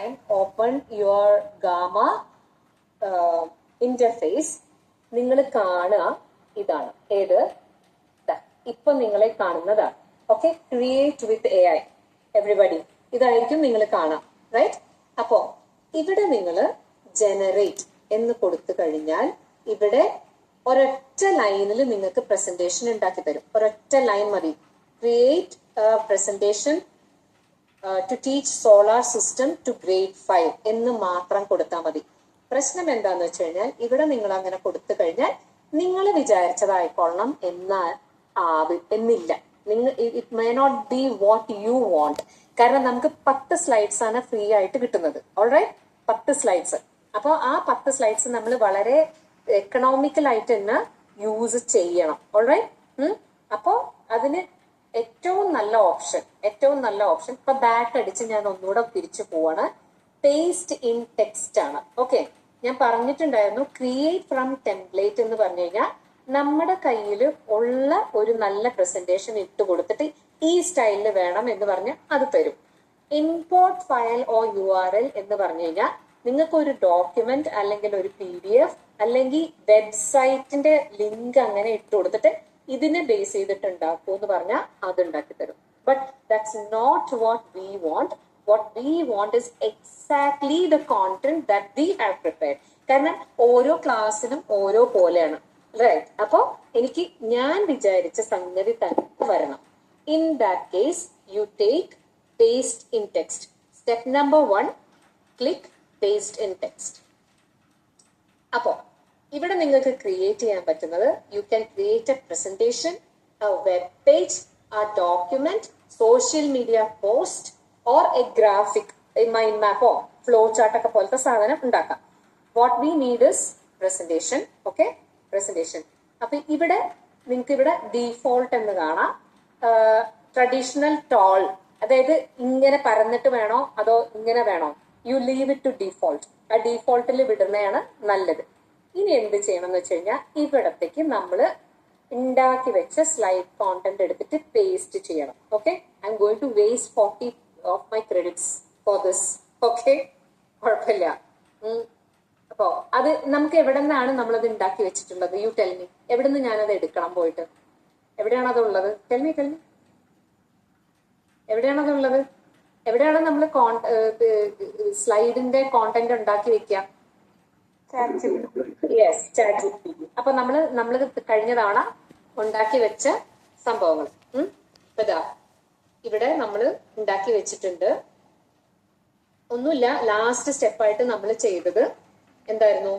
and open your Gamma interface. നിങ്ങൾ കാണുക ഇതാണ്. ഏത്? ഇപ്പൊ നിങ്ങളെ കാണുന്നതാണ്. ഓക്കെ, ക്രിയേറ്റ് വിത്ത് AI. എവറിബഡി ഇതായിരിക്കും നിങ്ങൾ കാണാം, റൈറ്റ്? അപ്പോ ഇവിടെ നിങ്ങൾ ജനറേറ്റ് എന്ന് കൊടുത്തു കഴിഞ്ഞാൽ ഇവിടെ ഒരൊറ്റ ലൈനിൽ നിങ്ങൾക്ക് പ്രസന്റേഷൻ ഉണ്ടാക്കി തരും. ഒരൊറ്റ ലൈൻ മതി. Create presentation to teach solar system to grade 5 എന്ന് മാത്രം കൊടുത്താൽ മതി. പ്രശ്നം എന്താന്ന് വെച്ച് കഴിഞ്ഞാൽ ഇവിടെ നിങ്ങൾ അങ്ങനെ കൊടുത്തു കഴിഞ്ഞാൽ നിങ്ങൾ വിചാരിച്ചതായിക്കൊള്ളണം എന്നില്ല. It may not be what you want. കാരണം നമുക്ക് 10 സ്ലൈഡ്സ് ആണ് ഫ്രീ ആയിട്ട് കിട്ടുന്നത്. Alright, 10 slides. അപ്പോൾ ആ 10 സ്ലൈഡ്സ് നമ്മൾ വളരെ എക്കണോമിക്കൽ ആയിട്ട് തന്നെ യൂസ് ചെയ്യണം. ഓൾറൈറ്റ്. അപ്പോ അതിന് ഏറ്റവും നല്ല ഓപ്ഷൻ ഇപ്പൊ ബാക്ക് അടിച്ച് ഞാൻ ഒന്നുകൂടെ തിരിച്ചു പോവാണ്. പേസ്റ്റ് ഇൻ ടെക്സ്റ്റ് ആണ്. ഓക്കെ, ഞാൻ പറഞ്ഞിട്ടുണ്ടായിരുന്നു ക്രിയേറ്റ് ഫ്രം ടെംപ്ലേറ്റ് എന്ന് പറഞ്ഞു കഴിഞ്ഞാൽ നമ്മുടെ കയ്യിൽ ഉള്ള ഒരു നല്ല പ്രസന്റേഷൻ ഇട്ട് കൊടുത്തിട്ട് ഈ സ്റ്റൈലിൽ വേണം എന്ന് പറഞ്ഞ് അത് തരും. ഇമ്പോർട്ട് ഫയൽ ഓർ URL എന്ന് പറഞ്ഞു കഴിഞ്ഞാൽ നിങ്ങൾക്ക് ഒരു ഡോക്യുമെന്റ് അല്ലെങ്കിൽ ഒരു PDF അല്ലെങ്കിൽ വെബ്സൈറ്റിന്റെ ലിങ്ക് അങ്ങനെ ഇട്ട് കൊടുത്തിട്ട് ഇതിനെ ബേസ് ചെയ്തിട്ട് ഉണ്ടാക്കൂ എന്ന് പറഞ്ഞാൽ അത് ഉണ്ടാക്കി തരും. But that's not what we want. What we want is exactly the content that we have prepared. കാരണം ഓരോ ക്ലാസ്സിനും ഓരോ പോലെയാണ്, റൈറ്റ്? അപ്പോ എനിക്ക് ഞാൻ വിചാരിച്ച സംഗതി തന്നെ വരണം. In that case you take paste in text. Step number 1, click paste in text. അപ്പോ ഇവിടെ നിങ്ങൾക്ക് ക്രിയേറ്റ് ചെയ്യാൻ പറ്റുന്നത് you can create a presentation, a web page, a document, social media post or a graphic, mind മാപ്പോ flow ചാർട്ടൊക്കെ പോലത്തെ സാധനം ഉണ്ടാക്കാം. What we need is presentation. Okay, presentation. അപ്പൊ ഇവിടെ നിങ്ങൾക്ക് ഇവിടെ ഡീഫോൾട്ട് എന്ന് കാണാം. ട്രഡീഷണൽ ടോൾ, അതായത് ഇങ്ങനെ പരന്നിട്ട് വേണോ അതോ ഇങ്ങനെ വേണോ? You leave it to default. ആ ഡീഫോൾട്ടിൽ വിടുന്നതാണ് നല്ലത്. ഇനി എന്ത് ചെയ്യണം എന്ന് വെച്ച് കഴിഞ്ഞാൽ ഇവിടത്തേക്ക് നമ്മൾ ഉണ്ടാക്കി വെച്ച സ്ലൈഡ് കോണ്ടന്റ് എടുത്തിട്ട് പേസ്റ്റ് ചെയ്യണം. Okay, I'm going to waste 40 of my credits for this. Okay, കുഴപ്പമില്ല. അപ്പോ അത് നമുക്ക് എവിടെ നിന്നാണ് നമ്മളത് ഉണ്ടാക്കി വെച്ചിട്ടുള്ളത്? You tell me. എവിടെ നിന്ന് ഞാനത് എടുക്കണം പോയിട്ട്? എവിടെയാണ് അതുള്ളത്? ടെൽമി. എവിടെയാണതുള്ളത്? എവിടെയാണ് നമ്മൾ സ്ലൈഡിന്റെ കോണ്ടന്റ് ഉണ്ടാക്കി വെക്കുക? Yes, chat GPT. അപ്പൊ നമ്മള് കഴിഞ്ഞ തവണ ഉണ്ടാക്കി വെച്ച സംഭവങ്ങൾ ഇതാ ഇവിടെ നമ്മൾ ഉണ്ടാക്കി വെച്ചിട്ടുണ്ട്. ഒന്നുമില്ല, ലാസ്റ്റ് സ്റ്റെപ്പായിട്ട് നമ്മൾ ചെയ്തത് എന്തായിരുന്നു?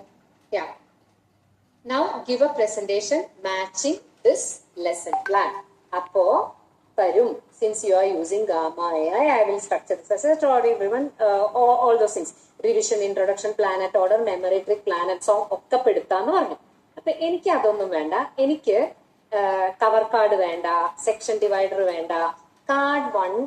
Now give A presentation matching this lesson plan. അപ്പോ തരും, since you are using Gamma AI, I will structure this as a story driven, all those things, revision, introduction, planet order, memory trick, planet song ഒക്കെ പെടുത്താന്ന് പറഞ്ഞു. അപ്പൊ എനിക്ക് അതൊന്നും വേണ്ട. എനിക്ക് cover card വേണ്ട, സെക്ഷൻ ഡിവൈഡർ വേണ്ട, card 1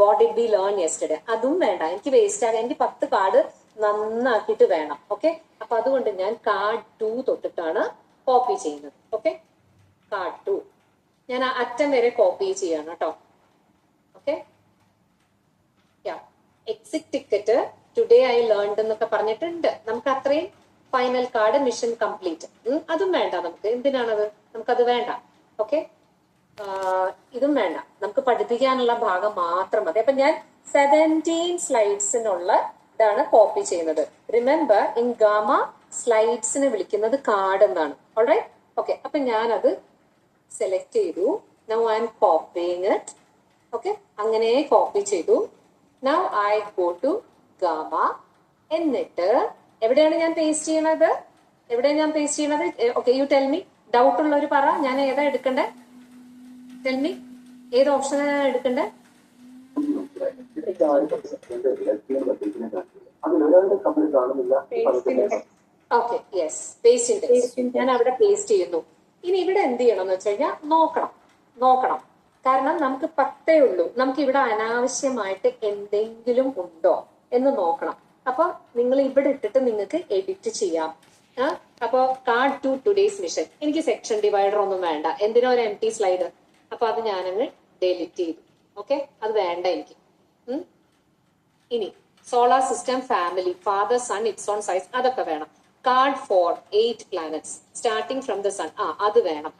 what did we learn yesterday അതും വേണ്ട. എനിക്ക് വേസ്റ്റ് ആകാൻ എനിക്ക് 10 കാർഡ് നന്നാക്കിയിട്ട് വേണം. ഓക്കെ, അപ്പൊ അതുകൊണ്ട് ഞാൻ കാർഡ് 2 തൊട്ടിട്ടാണ് കോപ്പി ചെയ്യുന്നത്. ഓക്കെ, കാർഡ് 2 ഞാൻ അറ്റം വരെ കോപ്പി ചെയ്യാണ് കേട്ടോ. Okay, exit ticket today I learned എന്നൊക്കെ പറഞ്ഞിട്ടുണ്ട്. നമുക്ക് അത്രയും ഫൈനൽ കാർഡ് മിഷൻ കംപ്ലീറ്റ് അതും വേണ്ട. നമുക്ക് എന്തിനാണത്? നമുക്കത് വേണ്ട. ഓക്കെ, ഇതും വേണ്ട. നമുക്ക് പഠിപ്പിക്കാനുള്ള ഭാഗം മാത്രം മതി. അപ്പൊ ഞാൻ 17 സ്ലൈഡ്സിനുള്ള ഇതാണ് കോപ്പി ചെയ്യുന്നത്. റിമെമ്പർ, ഇൻ ഗാമ സ്ലൈഡ്സിനെ വിളിക്കുന്നത് കാർഡ് എന്നാണ്. ഓൾറൈറ്റ്. ഓക്കെ, അപ്പൊ ഞാനത് സെലക്ട് ചെയ്തു. Now I'm copying it. Okay, അങ്ങനെ കോപ്പി ചെയ്തു. Now I go to Gamma. എന്നിട്ട് എവിടെയാണ് ഞാൻ പേസ്റ്റ് ചെയ്യണത്? Okay, you tell me. Doubt ഉള്ളവർ പറ, ഞാൻ ഏതാ എടുക്കണ്ടേ? ടെൽ മി, ഏത് ഓപ്ഷനാണ് ഞാൻ എടുക്കണ്ടേ? Okay, yes, paste in text. ഞാൻ അവിടെ പേസ്റ്റ് ചെയ്യുന്നു. ഇനി ഇവിടെ എന്ത് ചെയ്യണം എന്ന് വെച്ച് കഴിഞ്ഞാൽ നോക്കണം. കാരണം നമുക്ക് 10 ഉള്ളൂ. നമുക്ക് ഇവിടെ അനാവശ്യമായിട്ട് എന്തെങ്കിലും ഉണ്ടോ എന്ന് നോക്കണം. അപ്പൊ നിങ്ങൾ ഇവിടെ ഇട്ടിട്ട് നിങ്ങൾക്ക് എഡിറ്റ് ചെയ്യാം. അപ്പൊ കാർഡ് 2 ടുഡേയ്സ് മിഷൻ. എനിക്ക് സെക്ഷൻ ഡിവൈഡർ ഒന്നും വേണ്ട. എന്തിനോ ഒരു എംപ്റ്റി സ്ലൈഡ്. അപ്പൊ അത് ഞാനങ്ങ് ഡെലിറ്റ് ചെയ്തു. ഓക്കെ, അത് വേണ്ട എനിക്ക്. ഇനി solar system family, father sun it's own size, അതൊക്കെ വേണം. Card 4 8 planets starting from the sun, അത് വേണം.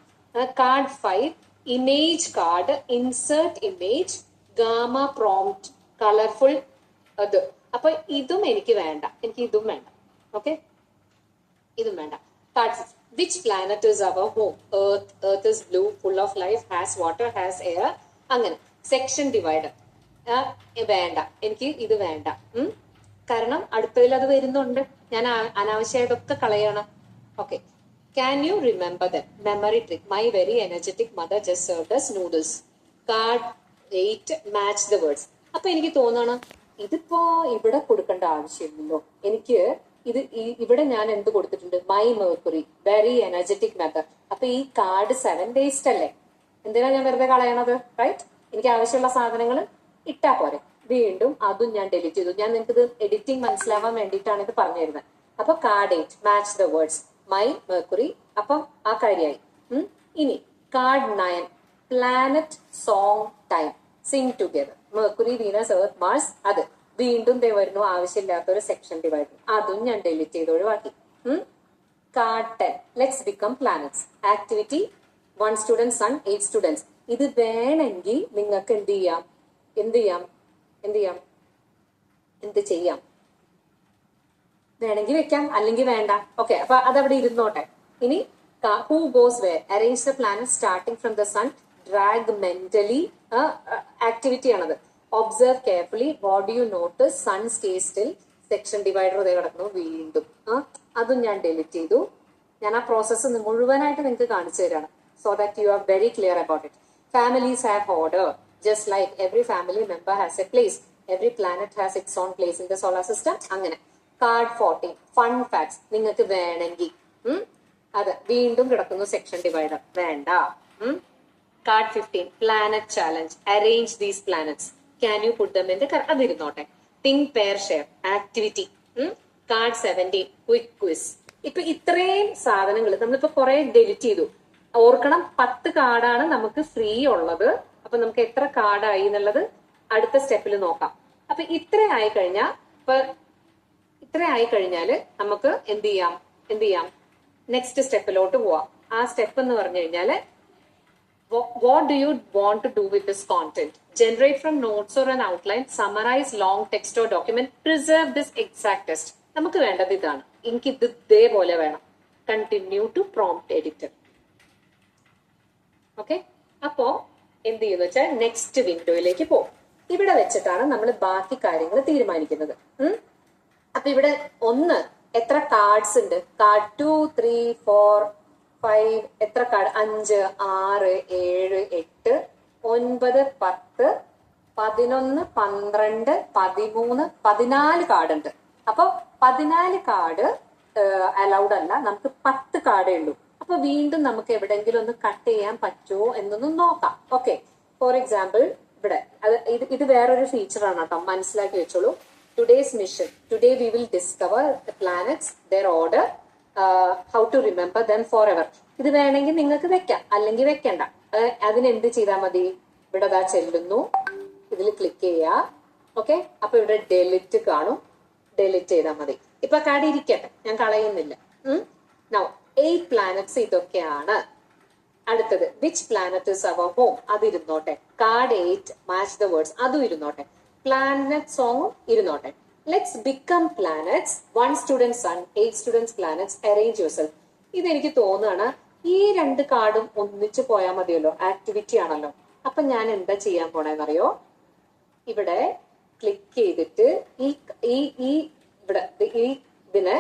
Card 5 image card, insert image, Gamma prompt, colourful, അത്. അപ്പൊ ഇതും എനിക്ക് വേണ്ട, എനിക്ക് ഇതും വേണ്ട. ഓക്കെ, ഇതും വേണ്ട. Card 6 which planet is our home? Earth is blue, full of life, has water, has air. അങ്ങനെ സെക്ഷൻ ഡിവൈഡർ വേണ്ട, എനിക്ക് ഇത് വേണ്ട. കാരണം അടുത്തതിൽ അത് വരുന്നുണ്ട്, ഞാൻ അനാവശ്യമായിട്ടൊക്കെ കളയണം. Okay, can you remember the memory trick? My very energetic mother just served us noodles. Card 8 match the words. അപ്പൊ എനിക്ക് തോന്നണം ഇതിപ്പോ ഇവിടെ കൊടുക്കേണ്ട ആവശ്യമില്ലല്ലോ. എനിക്ക് ഇത് ഇവിടെ ഞാൻ എന്ത് കൊടുത്തിട്ടുണ്ട്? My mercury very energetic mother. അപ്പൊ ഈ കാർഡ് 7 വേസ്റ്റ് അല്ലേ? എന്തിനാ ഞാൻ വെറുതെ കളയണത്? റൈറ്റ്, എനിക്ക് ആവശ്യമുള്ള സാധനങ്ങൾ ഇട്ടാ പോരെ. വീണ്ടും അതും ഞാൻ ഡിലീറ്റ് ചെയ്തു. ഞാൻ നിങ്ങൾക്ക് ഇത് എഡിറ്റിംഗ് മനസ്സിലാവാൻ വേണ്ടിയിട്ടാണ് ഇത് പറഞ്ഞു തരുന്നത്. അപ്പൊ card 8 match the words my Mercury, അപ്പം ആ കാര്യമായി. ഇനി card 9 planet song time, sing together, Mercury Venus Earth Mars, അത് വീണ്ടും വരുന്നു ആവശ്യമില്ലാത്ത ഒരു സെക്ഷൻ ഡിവൈഡ്, അതും ഞാൻ ഡിലീറ്റ് ചെയ്ത് ഒഴിവാക്കി. Card 10 let's become planets, activity 1 student sun 8 students. ഇത് വേണമെങ്കിൽ നിങ്ങൾക്ക് എന്ത് ചെയ്യാം? വേണമെങ്കിൽ വെക്കാം, അല്ലെങ്കിൽ വേണ്ട. ഓക്കെ, അപ്പൊ അതവിടെ ഇരുന്നോട്ടെ. ഇനി who goes where, arrange the planet starting from the sun, drag mentally, activity ആണത്. Observe carefully, what do you notice, sun stay still, section divider ഇതേ കിടക്കുന്നു. വീണ്ടും അതും ഞാൻ ഡിലീറ്റ് ചെയ്തു. ഞാൻ ആ പ്രോസസ്സ് മുഴുവനായിട്ട് നിങ്ങൾക്ക് കാണിച്ചു തരാണ്, so that you are very clear about it. Families have order, just like every family member has a place, every planet has its own place in the solar system. അങ്ങനെ. Card 14 fun facts, നിങ്ങൾക്ക് വേണമെങ്കിൽ അത് വീണ്ടും കിടക്കുന്നു section divider, വേണ്ട. Card 15 planet challenge, arrange these planets, can you put them in the, അതിരുന്നോട്ടെ. Think pair share, activity. Card 17 quick quiz. ഇപ്പൊ ഇത്രയും സാധനങ്ങൾ നമ്മളിപ്പോ കുറെ ഡെലിറ്റ് ചെയ്തു. ഓർക്കണം, 10 കാർഡാണ് നമുക്ക് ഫ്രീ ഉള്ളത്. അപ്പൊ നമുക്ക് എത്ര കാർഡായി എന്നുള്ളത് അടുത്ത സ്റ്റെപ്പിൽ നോക്കാം. അപ്പൊ ഇത്ര ആയി കഴിഞ്ഞാല് നമുക്ക് എന്ത് ചെയ്യാം? നെക്സ്റ്റ് സ്റ്റെപ്പിലോട്ട് പോവാം. ആ സ്റ്റെപ്പ് എന്ന് പറഞ്ഞു കഴിഞ്ഞാല് what do you want to do with this content? Generate from notes or an outline, summarise long text or document, preserve this exact text. നമുക്ക് വേണ്ടത് ഇതാണ്, എനിക്ക് ഇത് ഇതേപോലെ വേണം. Continue to prompt editor. Okay, അപ്പോ എന്ത് ചെയ്യുന്ന വെച്ചാൽ നെക്സ്റ്റ് വിൻഡോയിലേക്ക് പോകും. ഇവിടെ വെച്ചിട്ടാണ് നമ്മൾ ബാക്കി കാര്യങ്ങൾ തീരുമാനിക്കുന്നത്. അപ്പൊ ഇവിടെ എത്ര കാർഡ്സ് ഉണ്ട്? കാർഡ് 2 3 4 5, എത്ര കാർഡ്? 5 6 7 8 9 10 11 12 13 14 കാർഡ് ഉണ്ട്. അപ്പൊ 14 കാർഡ് അലൗഡ് അല്ല, നമുക്ക് 10 കാർഡേ ഉള്ളൂ. അപ്പൊ വീണ്ടും നമുക്ക് എവിടെയെങ്കിലും ഒന്ന് കട്ട് ചെയ്യാൻ പറ്റുമോ എന്നൊന്ന് നോക്കാം. ഓക്കെ, ഫോർ എക്സാമ്പിൾ ഇവിടെ ഇത് വേറൊരു ഫീച്ചറാണ് കേട്ടോ, മനസ്സിലാക്കി വെച്ചോളൂ. Today's mission, today we will discover the planets, their order, how to remember them forever. ഇത് വേണമെങ്കിൽ നിങ്ങൾക്ക് വെക്കാം, അല്ലെങ്കിൽ വെക്കണ്ട. അതിനെന്ത് ചെയ്താൽ മതി? ഇവിടെ അതാ ചെല്ലുന്നു, ഇതിൽ ക്ലിക്ക് ചെയ്യുക. ഓക്കെ, അപ്പൊ ഇവിടെ ഡെലിറ്റ് കാണും, ഡെലിറ്റ് ചെയ്താൽ മതി. ഇപ്പൊ കാർഡ് ഇരിക്കട്ടെ, ഞാൻ കളയുന്നില്ല. നൗ 8 പ്ലാനറ്റ്സ് ഇതൊക്കെയാണ്. അടുത്തത് which planet is our home, അതിരുന്നോട്ടെ. കാർഡ് 8 മാച്ച് ദ വേർഡ്സ്, അതും ഇരുന്നോട്ടെ. പ്ലാനറ്റ് സോങ്ങും ഇരുന്നോട്ടെ. Let's become planets, 1 student sun 8 students planets, arrange yourself. ഇതെനിക്ക് തോന്നുകയാണ് ഈ 2 കാർഡും ഒന്നിച്ചു പോയാൽ മതിയല്ലോ, ആക്ടിവിറ്റി ആണല്ലോ. അപ്പൊ ഞാൻ എന്താ ചെയ്യാൻ പോണേന്നറിയോ? ഇവിടെ ക്ലിക്ക് ചെയ്തിട്ട് ഇതിന്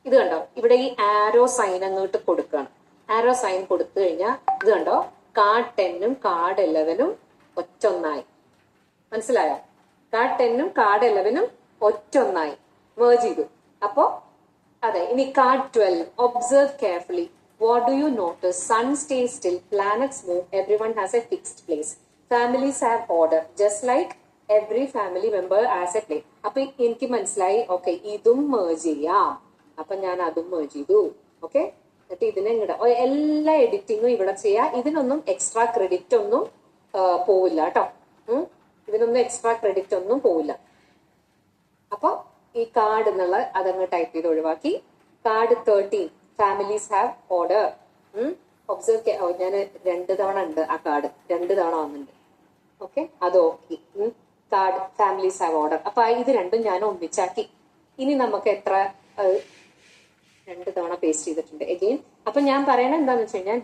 ഇത് കണ്ടോ, ഇവിടെ ഈ ആരോ സൈൻ അങ്ങോട്ട് കൊടുക്കുകയാണ്. ആരോ സൈൻ കൊടുത്തു കഴിഞ്ഞാൽ ഇത് കണ്ടോ, കാർഡ് 10ഉം കാർഡ് 11ഉം ഒറ്റൊന്നായി. മനസ്സിലായോ? കാർഡ് 10ഉം കാർഡ് 11ഉം ഒറ്റൊന്നായി മേർജ് ചെയ്തു. അപ്പോ അതെ, ഇനി card 12 observe carefully, what do you notice, sun stay still, planets move, every one has a fixed place, families have order, just like every family member has a place. അപ്പൊ എനിക്ക് മനസ്സിലായി, okay ഇതും merge ചെയ്യാം. അപ്പൊ ഞാൻ അതും merge ചെയ്തു. Okay, എന്നിട്ട് ഇതിനെ എല്ലാ എഡിറ്റിങ്ങും ഇവിടെ ചെയ്യാം. ഇതിനൊന്നും എക്സ്ട്രാ ക്രെഡിറ്റ് ഒന്നും പോവില്ല കേട്ടോ. ഇതിനൊന്നും എക്സ്ട്രാ ക്രെഡിറ്റ് ഒന്നും പോവില്ല. ഈ കാർഡ് എന്നുള്ള അതങ്ങ് ടൈപ്പ് ചെയ്ത് ഒഴിവാക്കി. Card 13 families have order. Observe, ഞാൻ 2 തവണ ഉണ്ട് ആ കാർഡ്, 2 തവണ വന്നിട്ടുണ്ട്. ഓക്കെ, അത് okay. Card families have order. അപ്പൊ ഇത് രണ്ടും ഞാൻ ഒന്നിച്ചാക്കി. ഇനി നമുക്ക് എത്ര 2 തവണ പേസ്റ്റ് ചെയ്തിട്ടുണ്ട് എഗെയിൻ. അപ്പൊ ഞാൻ പറയണത് എന്താന്ന് വെച്ച് കഴിഞ്ഞാൽ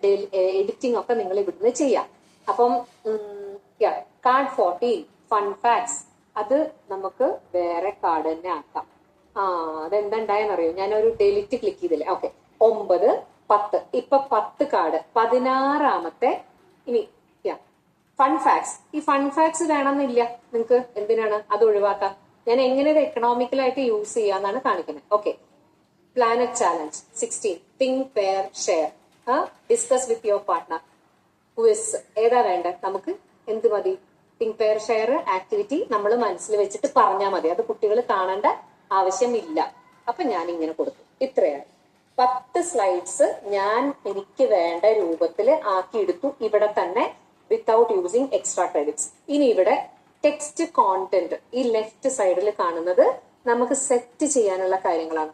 എഡിറ്റിംഗ് ഒക്കെ നിങ്ങൾ ഇവിടുന്ന് ചെയ്യാം. അപ്പം കാർഡ് 14 ഫൺ ഫാക്ട്സ്, അത് നമുക്ക് വേറെ കാർഡ് തന്നെ ആക്കാം. അതെന്താ ഉണ്ടായെന്നറിയോ, ഞാനൊരു ഡെലിറ്റ് ക്ലിക്ക് ചെയ്തില്ലേ. ഓക്കെ, 9, 10, ഇപ്പൊ 10 കാർഡ്, 16ാമത്തെ. ഇനി ഫൺ ഫാക്ട്സ്. ഈ ഫൺ ഫാക്ട്സ് വേണമെന്നില്ല നിങ്ങൾക്ക്. എന്തിനാണ് അത് ഒഴിവാക്കാം? ഞാൻ എങ്ങനെ ഇത് എക്കണോമിക്കലായിട്ട് യൂസ് ചെയ്യാന്നാണ് കാണിക്കുന്നത്. Okay, planet challenge 16 think pair share, discuss with your partner, quiz. ഏതാ വേണ്ടത് നമുക്ക്? എന്ത് മതി? തിങ്ക് പെയർ ഷെയർ ആക്ടിവിറ്റി നമ്മൾ മനസ്സിൽ വെച്ചിട്ട് പറഞ്ഞാൽ മതി. അത് കുട്ടികൾ കാണേണ്ട ആവശ്യമില്ല. അപ്പൊ ഞാൻ ഇങ്ങനെ കൊടുത്തു. ഇത്രയാണ് 10 സ്ലൈഡ്സ് ഞാൻ എനിക്ക് വേണ്ട രൂപത്തിൽ ആക്കിയെടുത്തു ഇവിടെ തന്നെ, വിത്തൗട്ട് യൂസിങ് എക്സ്ട്രാ ക്രെഡിറ്റ്സ്. ഇനി ഇവിടെ ടെക്സ്റ്റ് കോണ്ടന്റ് ഈ ലെഫ്റ്റ് സൈഡിൽ കാണുന്നത് നമുക്ക് സെറ്റ് ചെയ്യാനുള്ള കാര്യങ്ങളാണ്.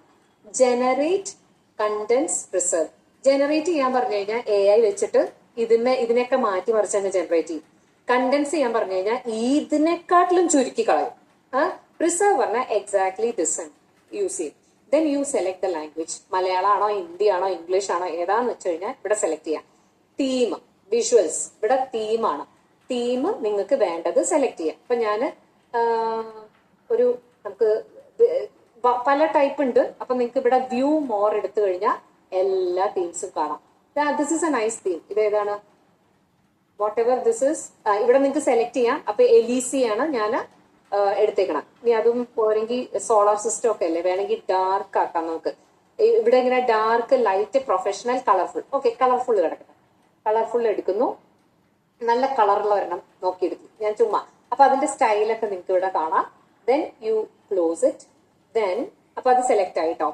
Generate contents preserve. ജനറേറ്റ് ചെയ്യാൻ പറഞ്ഞു കഴിഞ്ഞാൽ AI വെച്ചിട്ട് ഇതിനെയൊക്കെ മാറ്റി മറിച്ചങ്ങ് ജനറേറ്റ് ചെയ്യും. കണ്ടന്റ്സ് ചെയ്യാൻ പറഞ്ഞു കഴിഞ്ഞാൽ ഇതിനെക്കാട്ടിലും ചുരുക്കി കളയും. പ്രിസർവ് പറഞ്ഞാൽ എക്സാക്ട്ലി ദിസ് യൂസ് ചെയ്യും. Then you select the language. മലയാളമാണോ ഹിന്ദി ആണോ ഇംഗ്ലീഷ് ആണോ ഏതാന്ന് വെച്ച് കഴിഞ്ഞാൽ ഇവിടെ സെലക്ട് ചെയ്യാം. തീം, വിഷ്വൽസ്, ഇവിടെ തീമാണ്. തീം നിങ്ങൾക്ക് വേണ്ടത് സെലക്ട് ചെയ്യാം. അപ്പൊ ഞാന് നമുക്ക് പല ടൈപ്പ് ഉണ്ട്. അപ്പൊ നിങ്ങൾക്ക് ഇവിടെ വ്യൂ മോർ എടുത്തു കഴിഞ്ഞാൽ എല്ലാ തീംസും കാണാം. This is A nice theme. ഇത് ഏതാണ്? വാട്ട് എവർ ദിസ് ഇസ്, ഇവിടെ നിങ്ങൾക്ക് സെലക്ട് ചെയ്യാം. അപ്പൊ എലീസി ആണ് ഞാൻ എടുത്തേക്കണം. ഇനി അതും പോരെങ്കിൽ സോളാർ സിസ്റ്റം ഒക്കെ അല്ലേ, വേണമെങ്കിൽ ഡാർക്ക് ആക്കാം നമുക്ക്. ഇവിടെ ഇങ്ങനെ dark, light, professional, colourful. Okay, colourful കിടക്കട്ടെ. കളർഫുൾ എടുക്കുന്നു. നല്ല കളറുള്ള ഒരെണ്ണം നോക്കിയെടുക്കും ഞാൻ ചുമ്മാ. അപ്പൊ അതിന്റെ സ്റ്റൈലൊക്കെ നിങ്ങൾക്ക് ഇവിടെ കാണാം. Then you close it. Then അപ്പൊ അത് സെലക്ട് ആയിട്ടോ.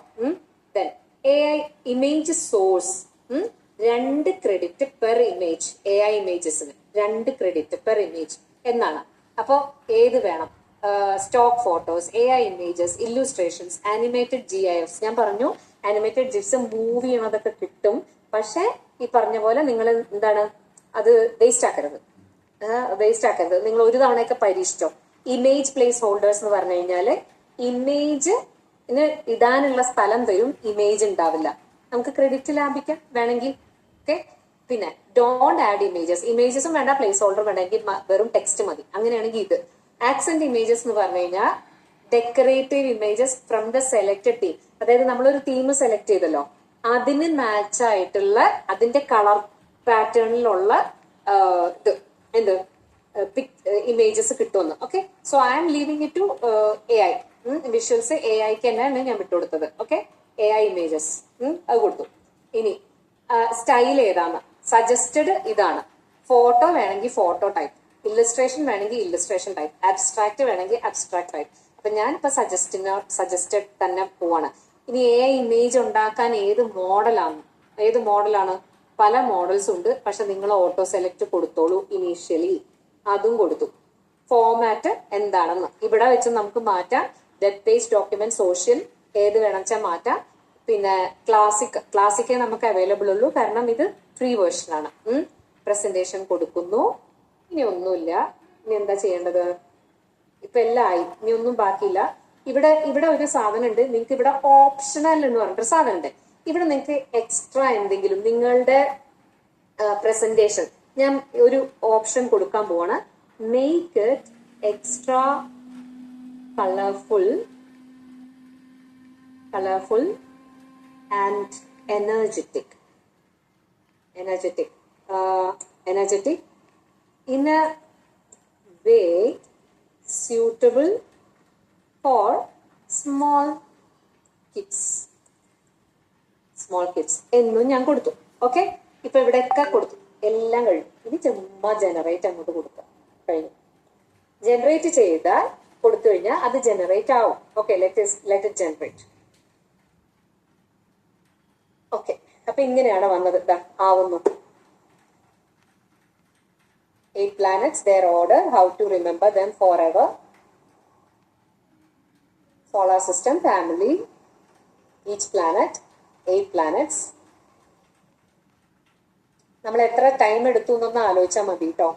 Then AI image source 2 credit per image. AI ഇമേജസിന് 2 credit per image എന്നാണ്. അപ്പൊ ഏത് വേണം? Stock photos, AI images, illustrations, animated GIFs. ഞാൻ പറഞ്ഞു ആനിമേറ്റഡ് ജിപ്സ് മൂവ് ചെയ്യണതൊക്കെ കിട്ടും. പക്ഷെ ഈ പറഞ്ഞ പോലെ നിങ്ങൾ എന്താണ് അത് വേസ്റ്റ് ആക്കരുത്. നിങ്ങൾ ഒരു തവണയൊക്കെ പരീക്ഷിച്ചോ. ഇമേജ് പ്ലേസ് ഹോൾഡേഴ്സ് എന്ന് പറഞ്ഞു കഴിഞ്ഞാല് ഇമേജിന് ഇടാനുള്ള സ്ഥലം തരും, ഇമേജ് ഉണ്ടാവില്ല. നമുക്ക് ക്രെഡിറ്റ് ലാഭിക്കാം വേണമെങ്കിൽ. ഓക്കെ, പിന്നെ ഡോണ്ട് ആഡ് ഇമേജസ്. ഇമേജസും വേണ്ട, പ്ലേസ് ഹോൾഡർ വേണമെങ്കിൽ വെറും ടെക്സ്റ്റ് മതി. അങ്ങനെയാണെങ്കിൽ ഇത് ആക്സെന്റ് ഇമേജസ് എന്ന് പറഞ്ഞു കഴിഞ്ഞാൽ decorative images from the selected theme. അതായത് നമ്മളൊരു തീം സെലക്ട് ചെയ്തല്ലോ, അതിന് മാച്ച് ആയിട്ടുള്ള അതിന്റെ കളർ പാറ്റേണിലുള്ള ഇത് ഇമേജസ് കിട്ടുമെന്ന്. Okay, so I am leaving it to AI. Visuals AIക്ക് തന്നെയാണ് ഞാൻ വിട്ടുകൊടുത്തത്. ഓക്കെ, AI ഇമേജസ് അത് കൊടുത്തു. ഇനി സ്റ്റൈൽ ഏതാണ്? സജസ്റ്റഡ് ഇതാണ്. ഫോട്ടോ വേണമെങ്കിൽ ഫോട്ടോ ടൈപ്പ്, ഇല്ലസ്ട്രേഷൻ വേണമെങ്കിൽ ഇല്ലസ്ട്രേഷൻ ടൈപ്പ്, അബ്സ്ട്രാക്ട് വേണമെങ്കിൽ അബ്സ്ട്രാക്ട് ടൈപ്പ്. അപ്പൊ ഞാൻ ഇപ്പൊ സജസ്റ്റഡ് തന്നെ പോവാണ്. ഇനി AI ഇമേജ് ഉണ്ടാക്കാൻ ഏത് മോഡലാണ്? പല മോഡൽസ് ഉണ്ട്. പക്ഷെ നിങ്ങൾ ഓട്ടോ സെലക്ട് കൊടുത്തോളൂ ഇനീഷ്യലി. അതും കൊടുത്തു. ഫോമാറ്റ് എന്താണെന്ന് ഇവിടെ വെച്ച് നമുക്ക് മാറ്റാം. വെബ് പേജ്, ഡോക്യുമെന്റ്, സോഷ്യൽ, ഏത് വേണം വെച്ചാൽ മാറ്റാം. പിന്നെ ക്ലാസിക്കേ നമുക്ക് അവൈലബിൾ ഉള്ളൂ, കാരണം ഇത് ഫ്രീ വേർഷൻ ആണ്. പ്രസന്റേഷൻ കൊടുക്കുന്നു. ഇനി ഒന്നുമില്ല. ഇനി എന്താ ചെയ്യേണ്ടത്? ഇപ്പൊ എല്ലാം ആയി. ഇനി ഒന്നും ബാക്കിയില്ല. ഇവിടെ ഒരു സാധനം ഉണ്ട്. നിങ്ങൾക്ക് ഇവിടെ ഓപ്ഷണൽ എന്ന് പറഞ്ഞിട്ടൊരു സാധനം ഉണ്ട്. ഇവിടെ നിങ്ങൾക്ക് എക്സ്ട്രാ എന്തെങ്കിലും നിങ്ങളുടെ പ്രസന്റേഷൻ, ഞാൻ ഒരു ഓപ്ഷൻ കൊടുക്കാൻ പോവാണ്. Make it extra colourful and energetic in a way suitable for small kids എന്നും ഞാൻ കൊടുത്തു. ഓക്കെ, ഇപ്പൊ ഇവിടെയൊക്കെ കൊടുത്തു, എല്ലാം കഴിഞ്ഞു. ഇനി ചുമ്മാ ജനറേറ്റ് അങ്ങോട്ട് കൊടുക്കുക. കഴിഞ്ഞു. ജനറേറ്റ് ചെയ്താൽ കൊടുത്തു കഴിഞ്ഞാൽ അത് ജനറേറ്റ് ആവും. Okay, let it generate. Okay, അപ്പൊ ഇങ്ങനെയാണ് വന്നത്. ആവുന്നു. 8 planets, their order, how to remember them forever. solar system family, each planet, 8 planets. നമ്മൾ എത്ര ടൈം എടുത്തു എന്നൊന്ന് ആലോചിച്ചാൽ മതി കേട്ടോ.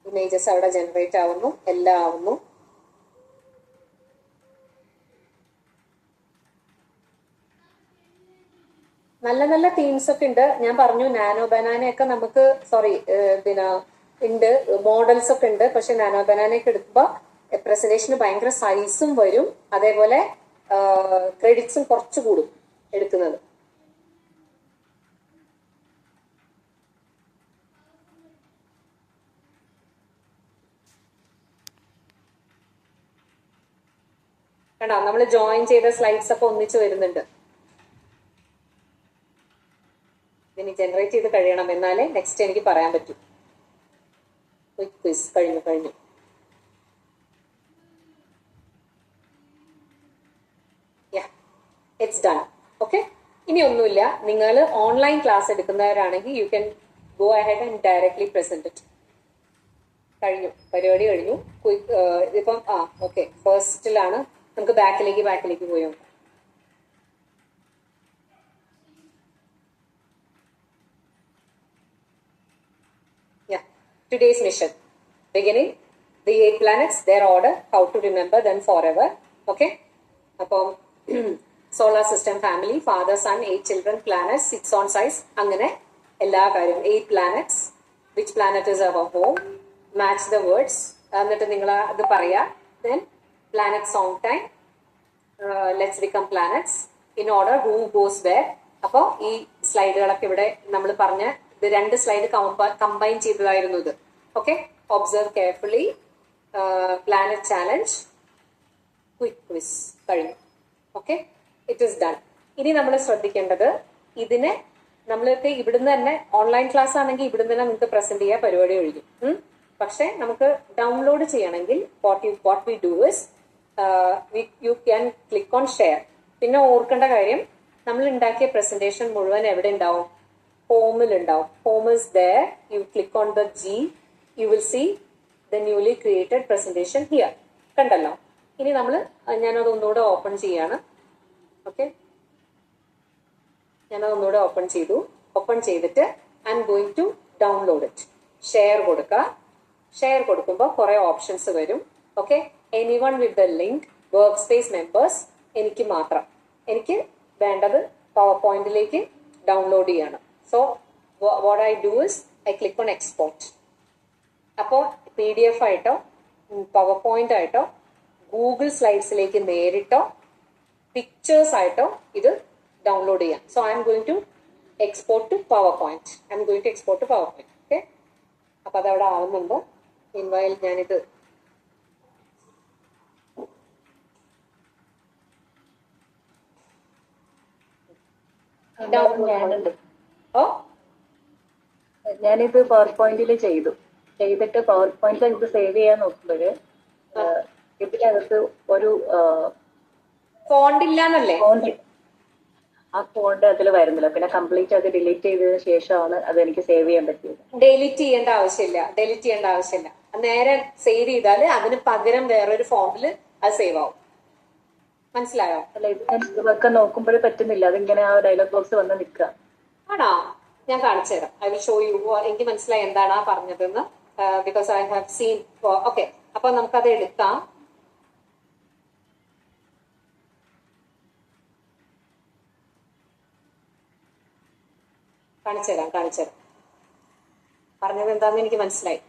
ഇമേജസ് അവിടെ ജനറേറ്റ് ആവുന്നു, എല്ലാം ആവുന്നു. നല്ല നല്ല തീംസ് ഒക്കെ ഉണ്ട്. ഞാൻ പറഞ്ഞു നാനോ ബനാനയൊക്കെ നമുക്ക് പിന്നെ ഉണ്ട്, മോഡൽസ് ഒക്കെ ഉണ്ട്. പക്ഷെ നാനോ ബനാനയൊക്കെ എടുക്കുമ്പോൾ പ്രസന്റേഷന് ഭയങ്കര സൈസും വരും, അതേപോലെ ക്രെഡിറ്റ്സും കുറച്ച് കൂടും എടുക്കുന്നത്. കണ്ടോ, നമ്മൾ ജോയിൻ ചെയ്ത സ്ലൈഡ്സ് ഒക്കെ ഒന്നിച്ച് വരുന്നുണ്ട്. ഇനി ജനറേറ്റ് ചെയ്ത് കഴിയണം, എന്നാലേ നെക്സ്റ്റ് എനിക്ക് പറയാൻ പറ്റൂ. ക്വിസ് കഴിഞ്ഞു. It's done. ഓക്കെ, ഇനി ഒന്നുമില്ല. നിങ്ങൾ ഓൺലൈൻ ക്ലാസ് എടുക്കുന്നവരാണെങ്കിൽ you can go ahead and directly present it. പരിപാടി കഴിഞ്ഞു. ഇതിപ്പം ഓക്കെ, ഫസ്റ്റിലാണ്. നമുക്ക് ബാക്കിലേക്ക് പോയോ. Today's mission. Beginning, the 8 planets, their order, how to remember them forever. Okay? Appo solar system family, father, son, 8 children, planets, 6 on size. Angane ella karyam 8 planets. Which planet is our home? Match the words. Annattu ningala adu paraya. Then planet song time. Let's become planets. In order, who goes where. Appo ee സ്ലൈഡുകളൊക്കെ ഇവിടെ നമ്മൾ പറഞ്ഞ ഇത് 2 slide combine ചെയ്തതായിരുന്നു ഇത്. Okay, observe carefully, planet challenge, quick quiz കഴിഞ്ഞു. Okay, it is done. ഇനി നമ്മൾ ശ്രദ്ധിക്കേണ്ടത്, ഇതിനെ നമ്മൾക്ക് ഇവിടുന്ന് തന്നെ ഓൺലൈൻ ക്ലാസ് ആണെങ്കിൽ ഇവിടുന്ന് തന്നെ നമുക്ക് പ്രസന്റ് ചെയ്യാൻ പരിപാടി ഒഴിക്കും. പക്ഷെ നമുക്ക് ഡൗൺലോഡ് ചെയ്യണമെങ്കിൽ what we do is you can click on share. പിന്നെ ഓർക്കേണ്ട കാര്യം, നമ്മൾ ഉണ്ടാക്കിയ പ്രസന്റേഷൻ മുഴുവൻ എവിടെ ഉണ്ടാവും? ഹോമിൽ ഉണ്ടാവും. Home is there. You click on the G. You will see the newly created presentation here. കണ്ടല്ലോ. ഇനി ഞാനത് ഒന്നുകൂടെ ഓപ്പൺ ചെയ്യാണ്. ഓക്കെ, ഞാനത് ഒന്നുകൂടെ ഓപ്പൺ ചെയ്തു. ഓപ്പൺ ചെയ്തിട്ട് I'm going to download it. Share കൊടുക്കുക. ഷെയർ കൊടുക്കുമ്പോൾ കുറെ ഓപ്ഷൻസ് വരും. Okay, anyone with the link, workspace members, എനിക്ക് മാത്രം. എനിക്ക് വേണ്ടത് പവർ പോയിന്റിലേക്ക് ഡൗൺലോഡ് ചെയ്യണം. So what I do is I click on export. അപ്പോൾ PDF ആയിട്ടോ പവർ പോയിന്റ് ആയിട്ടോ ഗൂഗിൾ സ്ലൈഡ്സിലേക്ക് നേരിട്ടോ പിക്ചേഴ്സ് ആയിട്ടോ ഇത് ഡൗൺലോഡ് ചെയ്യാം. So I'm going to export to PowerPoint. Okay, അപ്പൊ അതവിടെ ആവുന്നുണ്ട്. മീൻവൈൽ ഞാനിത് ഞാനിത് പവർ പോയിന്റിൽ ചെയ്തിട്ട് പവർ പോയിന്റിൽ ഇത് സേവ് ചെയ്യാൻ നോക്കുമ്പോഴ് ഇതിനകത്ത് ഒരു ഫോണ്ട് ഇല്ലാന്നല്ലേ? ആ ഫോണ്ട് അതിൽ വരുന്നില്ല. പിന്നെ കംപ്ലീറ്റ് അത് ഡിലീറ്റ് ചെയ്തതിനു ശേഷമാണ് അത് എനിക്ക് സേവ് ചെയ്യാൻ പറ്റിയത്. ഡിലീറ്റ് ചെയ്യേണ്ട ആവശ്യമില്ല. നേരെ സേവ് ചെയ്താൽ അതിന് പകരം വേറൊരു ഫോണ്ടിൽ അത് സേവ് ആവും. മനസ്സിലായോ? അല്ല, ഇതൊക്കെ നോക്കുമ്പോഴേ പറ്റുന്നില്ല. അതിങ്ങനെ ആ ഡയലോഗ് ബോക്സ് വന്ന് നിൽക്കുക. ആണോ? ഞാൻ കാണിച്ചു തരാം. I will show you. എനിക്ക് മനസ്സിലായി എന്താണ് പറഞ്ഞതെന്ന്. Because I have seen. Okay, അപ്പൊ നമുക്കത് എടുക്കാം. കാണിച്ചു തരാം. പറഞ്ഞത് എന്താന്ന് എനിക്ക് മനസ്സിലായി.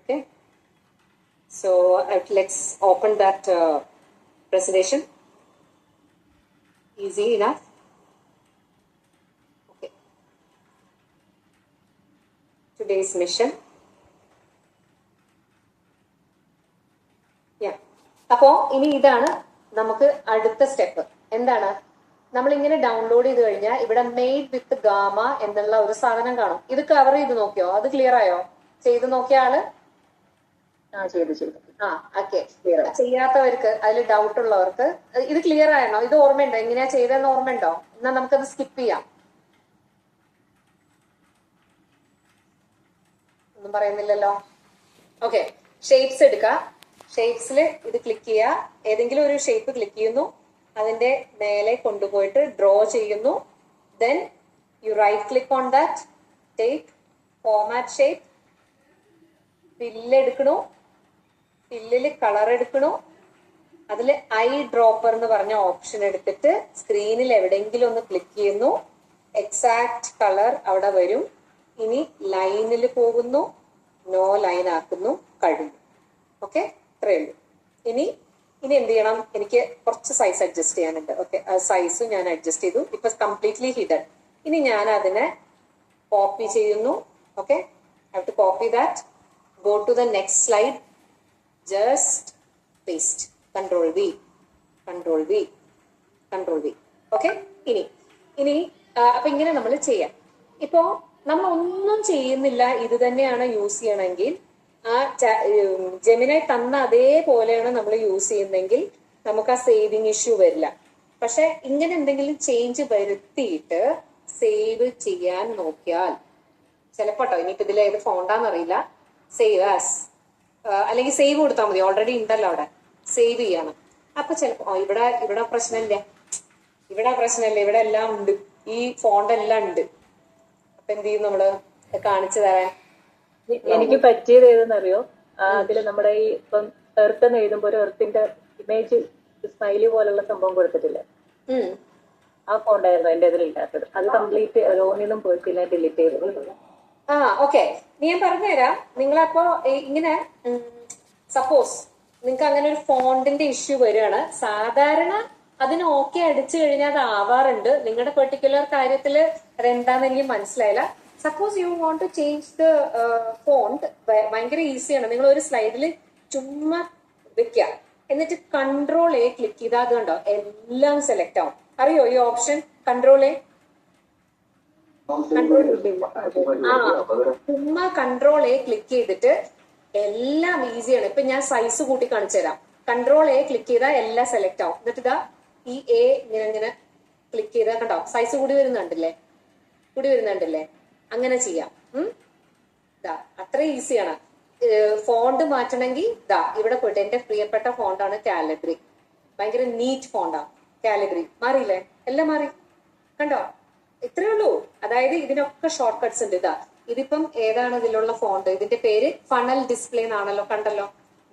Okay, so let's open that presentation. Easy enough. Okay, today's mission. അപ്പോ ഇനി ഇതാണ് നമുക്ക് അടുത്ത സ്റ്റെപ്പ്. എന്താണ്? നമ്മൾ ഇങ്ങനെ ഡൗൺലോഡ് ചെയ്ത് കഴിഞ്ഞാൽ ഇവിടെ മെയ്ഡ് വിത്ത് ഗാമ എന്നുള്ള ഒരു സാധനം കാണും. ഇത് കവർ ചെയ്ത് നോക്കിയോ? അത് ക്ലിയർ ആയോ? ചെയ്ത് നോക്കിയ ആള്? ഓക്കെ. ചെയ്യാത്തവർക്ക്, അതിൽ ഡൗട്ട് ഉള്ളവർക്ക് ഇത് ക്ലിയർ ആണോ? ഇത് ഓർമ്മയുണ്ടോ? എങ്ങനെയാ ചെയ്തതെന്ന് ഓർമ്മയുണ്ടോ? എന്നാൽ നമുക്കത് സ്കിപ്പ് ചെയ്യാം. ഒന്നും പറയുന്നില്ലല്ലോ. ഓക്കെ, ഷേപ്സ് എടുക്കുക. ഷേപ്സിൽ ഇത് ക്ലിക്ക് ചെയ്യുക. ഏതെങ്കിലും ഒരു ഷേപ്പ് ക്ലിക്ക് ചെയ്യുന്നു, അതിന്റെ മേലെ കൊണ്ടുപോയിട്ട് ഡ്രോ ചെയ്യുന്നു. Then you right click on that, take format shape, fill എടുക്കണു. ഫില്ലില് കളർ എടുക്കണു. അതിൽ ഐ ഡ്രോപ്പർ എന്ന് പറഞ്ഞ ഓപ്ഷൻ എടുത്തിട്ട് സ്ക്രീനിൽ എവിടെയെങ്കിലും ഒന്ന് ക്ലിക്ക് ചെയ്യുന്നു. എക്സാക്ട് കളർ അവിടെ വരും. ഇനി ലൈനിൽ പോകുന്നു, നോ ലൈൻ ആക്കുന്നു, കഴിഞ്ഞു. ഓക്കെ, ഇത്രയേ ഉള്ളൂ. ഇനി എന്ത് ചെയ്യണം? എനിക്ക് കുറച്ച് സൈസ് അഡ്ജസ്റ്റ് ചെയ്യാനുണ്ട്. ഓക്കെ, സൈസും ഞാൻ അഡ്ജസ്റ്റ് ചെയ്തു. ഇപ്പൊ കംപ്ലീറ്റ്ലി ഹിഡൻ. ഇനി ഞാൻ അതിനെ കോപ്പി ചെയ്യുന്നു. Okay, I have to copy that. Go to the next slide, just paste. Control V, control V, control V. Okay, ഇനി അപ്പൊ ഇങ്ങനെ നമ്മൾ ചെയ്യാം. ഇപ്പോ നമ്മൾ ഒന്നും ചെയ്യുന്നില്ല, ഇത് തന്നെയാണ് യൂസ് ചെയ്യണമെങ്കിൽ, ആ ജെമിനൈ തന്ന അതേപോലെയാണ് നമ്മൾ യൂസ് ചെയ്യുന്നതെങ്കിൽ നമുക്ക് ആ സേവിങ് ഇഷ്യൂ വരില്ല. പക്ഷെ ഇങ്ങനെ എന്തെങ്കിലും ചേഞ്ച് വരുത്തിയിട്ട് സേവ് ചെയ്യാൻ നോക്കിയാൽ ചിലപ്പോട്ടോ, ഇനിയിപ്പോ ഇതിൽ ഏത് ഫോണ്ടാന്നറിയില്ല, സേവ് ആസ് അല്ലെങ്കിൽ സേവ് കൊടുത്താൽ മതി, ഓൾറെഡി ഉണ്ടല്ലോ അവിടെ, സേവ് ചെയ്യണം. അപ്പൊ ചിലപ്പോ ഇവിടെ പ്രശ്നമില്ല, ഇവിടെ എല്ലാം ഉണ്ട്, ഈ ഫോണ്ട് എല്ലാം ഉണ്ട്. അപ്പൊ എന്ത് ചെയ്യും നമ്മള്? കാണിച്ചു തരാൻ എനിക്ക് പറ്റിയത് ഏതെന്നറിയോ? അതില് നമ്മുടെ ഈ ഇപ്പം എർത്ത് എന്ന് എഴുതുമ്പോ ഒരു എർത്തിന്റെ ഇമേജ് സ്മൈലി പോലുള്ള സംഭവം കൊടുത്തിട്ടില്ലേ? ആ ഫോണ്ടായിരുന്നു എന്റെ ഇതിലില്ലാത്തത്. അത് കംപ്ലീറ്റ് ഓരോന്നിനും പോയിട്ടില്ല, ഡിലീറ്റ് ചെയ്തു. ഓക്കെ, ഞാൻ പറഞ്ഞുതരാം. നിങ്ങളപ്പോ ഇങ്ങനെ സപ്പോസ് നിങ്ങൾക്ക് അങ്ങനെ ഒരു ഫോണ്ടിന്റെ ഇഷ്യൂ വരികയാണ്. സാധാരണ അതിന് ഓക്കെ അടിച്ചു കഴിഞ്ഞാൽ അത് ആവാറുണ്ട്. നിങ്ങളുടെ പെർട്ടിക്കുലർ കാര്യത്തിൽ അതെന്താന്ന് എനിക്ക് മനസ്സിലായില്ല. Suppose you want to change the font, ഭയങ്കര ഈസിയാണ്. നിങ്ങൾ ഒരു സ്ലൈഡിൽ ചുമ്മാ വെക്കുക, എന്നിട്ട് കൺട്രോൾ എ ക്ലിക്ക് ചെയ്താൽ അത് കണ്ടോ എല്ലാം സെലക്ട് ആവും. അറിയോ ഈ ഓപ്ഷൻ? കൺട്രോൾ എ, ചുമ്മാ കൺട്രോൾ എ ക്ലിക്ക് ചെയ്തിട്ട് എല്ലാം ഈസിയാണ്. ഇപ്പൊ ഞാൻ സൈസ് കൂട്ടി കാണിച്ചു തരാം. കൺട്രോൾ എ ക്ലിക്ക് ചെയ്താൽ എല്ലാം സെലക്ട് ആവും. എന്നിട്ട് ഇതാ ഈ എ ഇങ്ങനെ ക്ലിക്ക് ചെയ്താൽ കണ്ടോ സൈസ് കൂടി വരുന്നുണ്ടല്ലേ? അങ്ങനെ ചെയ്യാം. ഇതാ അത്ര ഈസിയാണ്. ഫോണ്ട് മാറ്റണമെങ്കിൽ ഇതാ ഇവിടെ പോയിട്ട്, എന്റെ പ്രിയപ്പെട്ട ഫോണ്ടാണ് കാലിബ്രി, ഭയങ്കര നീറ്റ് ഫോണ്ടാണ് കാലിബ്രി. മാറിയില്ലേ? എല്ലാം മാറി, കണ്ടോ? ഇത്രയേ ഉള്ളൂ. അതായത് ഇതിനൊക്കെ ഷോർട്ട് കട്ട്സ് ഉണ്ട്. ഇതാ ഇതിപ്പം ഏതാണ് ഇതിലുള്ള ഫോണ്ട്? ഇതിന്റെ പേര് ഫണൽ ഡിസ്പ്ലേ എന്നാണല്ലോ, കണ്ടല്ലോ.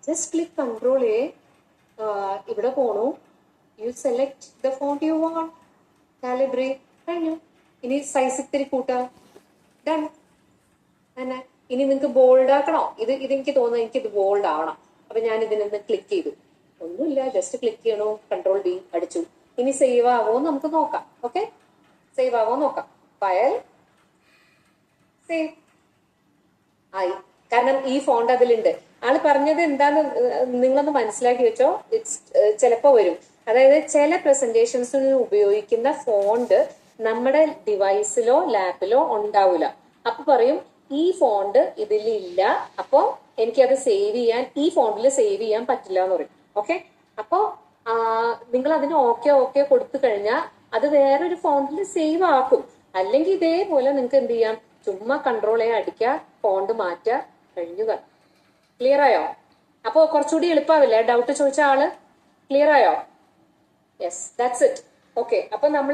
ജസ്റ്റ് ക്ലിക്ക് കൺട്രോൾ എ, ഇവിടെ പോണു, you select the font you want, Calibri, കഴിഞ്ഞു. ഇനി സൈസ് ഇത്തിരി കൂട്ടാ, ഡൺ. തന്നെ ഇനി നിങ്ങൾക്ക് ബോൾഡ് ആക്കണോ? എനിക്ക് തോന്നുന്നു എനിക്കിത് ബോൾഡ് ആവണം. അപ്പൊ ഞാൻ ഇതിനൊന്ന് ക്ലിക്ക് ചെയ്തു, ഒന്നുമില്ല, ജസ്റ്റ് ക്ലിക്ക് ചെയ്യണോ, കൺട്രോൾ ബി അടിച്ചു. ഇനി സേവ് ആവോ നമുക്ക് നോക്കാം. ഓക്കെ, സേവ് ആവോ നോക്കാം. ഫയൽ, സേവ് ആയി. കാരണം ഈ ഫോണ്ട് അതിലുണ്ട്. ആള് പറഞ്ഞത് എന്താന്ന് നിങ്ങളൊന്ന് മനസ്സിലാക്കി വെച്ചോ. ചിലപ്പോ വരും. അതായത് ചില പ്രസന്റേഷൻസിന് ഉപയോഗിക്കുന്ന ഫോണ്ട് നമ്മുടെ ഡിവൈസിലോ ലാപ്പിലോ ഉണ്ടാവില്ല. അപ്പൊ പറയും ഈ ഫോണ്ട് ഇതിലില്ല, അപ്പോ എനിക്കത് സേവ് ചെയ്യാൻ, ഈ ഫോണ്ടിൽ സേവ് ചെയ്യാൻ പറ്റില്ല എന്ന് പറയും. ഓക്കെ, അപ്പോ നിങ്ങൾ അതിന് ഓക്കെ കൊടുത്തു കഴിഞ്ഞാൽ അത് വേറൊരു ഫോണ്ടിൽ സേവ് ആക്കും. അല്ലെങ്കിൽ ഇതേപോലെ നിങ്ങൾക്ക് എന്ത് ചെയ്യാം, ചുമ്മാ കൺട്രോൾ എ അടിക്കുക, ഫോണ്ട് മാറ്റുക, കഴിഞ്ഞു. ക്ലിയർ ആയോ? അപ്പോ കുറച്ചുകൂടി എളുപ്പമാവില്ലേ? ഡൗട്ട് ചോദിച്ച ആള് ക്ലിയർ ആയോ? Yes, that's it. ഓക്കെ, അപ്പൊ നമ്മൾ